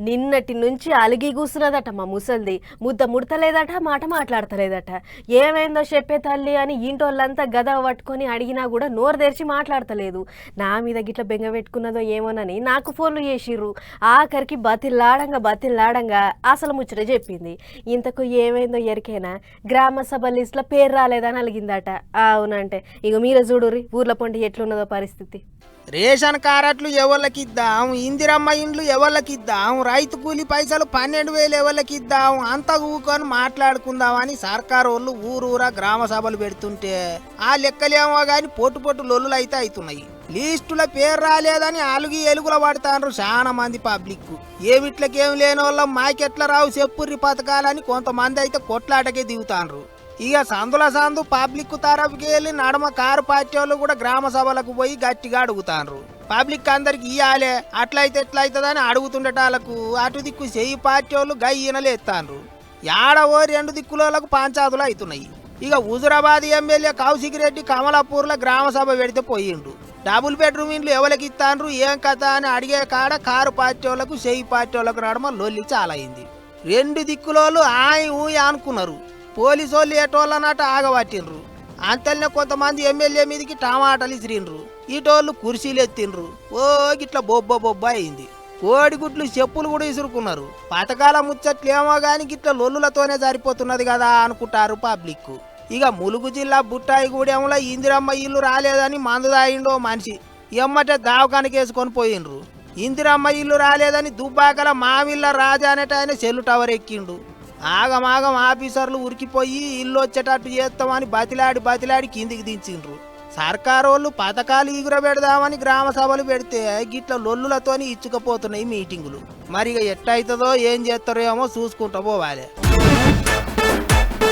నిన్నటి నుంచి అలిగి కూసున్నదట మా ముసల్ది. ముద్ద ముడతలేదట, మాట మాట్లాడతలేదట. ఏమైందో చెప్పే తల్లి అని ఇంటోళ్ళంతా గద పట్టుకొని అడిగినా కూడా నోరు తెరిచి మాట్లాడతలేదు. నా మీద గిట్ల బెంగ పెట్టుకున్నదో ఏమోనని నాకు ఫోన్లు చేసిర్రు. ఆఖరికి బతిల్లాడంగా అసలు ముచ్చట చెప్పింది. ఇంతకు ఏమైందో ఎరికేనా, గ్రామ సభ లిస్టులో పేరు రాలేదని అలిగిందట. అవునంటే ఇక మీరే చూడుర్రి ఊర్ల పొంటి ఎట్లున్నదో పరిస్థితి. రేషన్ కార్డులు ఎవళ్ళకిద్దాం, ఇందిరమ్మ ఇండ్లు ఎవళ్ళకిద్దాం, రైతు కూలి పైసలు 12,000 ఎవళ్ళకిద్దాం, అంత ఊకొని మాట్లాడుకుందామని సర్కారు వాళ్ళు ఊరూరా గ్రామ సభలు పెడుతుంటే ఆ లెక్కలేమో గాని పొట్టు లొల్లులు అయితే అవుతున్నాయి. లిస్టుల పేరు రాలేదని అలుగు ఎలుగుల పడతాండ్రు చాలా మంది పబ్లిక్. ఏమిట్లకేం లేని వాళ్ళ మాకెట్ల రావు చెప్పుర్రి పథకాలని కొంతమంది అయితే కొట్లాటకే దిగుతాండ్రు. ఇక సందు పబ్లిక్ తరఫుకి వెళ్ళి నడమ కారు పార్టీ వాళ్ళు కూడా గ్రామ సభలకు పోయి గట్టిగా అడుగుతాండ్రు. పబ్లిక్ అందరికి ఇయ్యాలే, అట్లయితే ఎట్లయితుందని అడుగుతుండేటాలకు అటు దిక్కు చెయ్యి పార్టీ వాళ్ళు గయ్యనలు ఎత్తాండ్రు. ఏడవో 2 దిక్కులకు పంచాదులు అవుతున్నాయి. ఇక హుజురాబాద్ ఎమ్మెల్యే కౌశిక్ రెడ్డి కమలాపూర్లో గ్రామ సభ పెడితే పోయిండు. డబుల్ బెడ్రూమ్ ఇండ్లు ఎవరికి ఇస్తాండ్రు ఏం కథ అని అడిగే కాడ కారు పార్టీ వాళ్ళకు చెయ్యి పార్టీ వాళ్ళకు నడమ లొల్లి చాలా అయింది. 2 దిక్కులోళ్ళు ఊయి అనుకున్నారు. పోలీసు వాళ్ళు ఏటోళ్ళనట ఆగబట్టిండ్రు. అంతల్నే కొంతమంది ఎమ్మెల్యే మీదకి టమాటాలు ఇసిరిండ్రు. ఇటోళ్ళు కుర్చీలు ఎత్తిండ్రు. ఓ గిట్ల బొబ్బ అయింది. కోడిగుడ్లు చెప్పులు కూడా ఇసురుకున్నారు. పథకాల ముచ్చట్లేమో గాని గిట్ల లొల్లులతోనే సరిపోతున్నది కదా అనుకుంటారు పబ్లిక్. ఇక ములుగు జిల్లా బుట్టాయిగూడెంలో ఇందిరమ్మ ఇల్లు రాలేదని మందు తాగిండో మనిషి ఎమ్మటే దావకానికేసుకొని పోయిండ్రు. ఇందిరమ్మ ఇల్లు రాలేదని దుబ్బాకల మామిళ్ళ రాజా అనేట ఆయన సెల్లు టవర్ ఎక్కిండు. ఆగమాగం ఆఫీసర్లు ఉరికిపోయి ఇల్లు వచ్చేటట్టు చేస్తామని బతిలాడి కిందికి దించిండ్రు. సర్కారోళ్ళు పథకాలు ఎగురబెడదామని గ్రామ సభలు పెడితే గిట్ల లొల్లులతోని ఇచ్చుకపోతున్నాయి మీటింగులు. మరి ఇక ఎట్టయితుందో ఏం చేస్తారో ఏమో చూసుకుంటూ పోవాలి.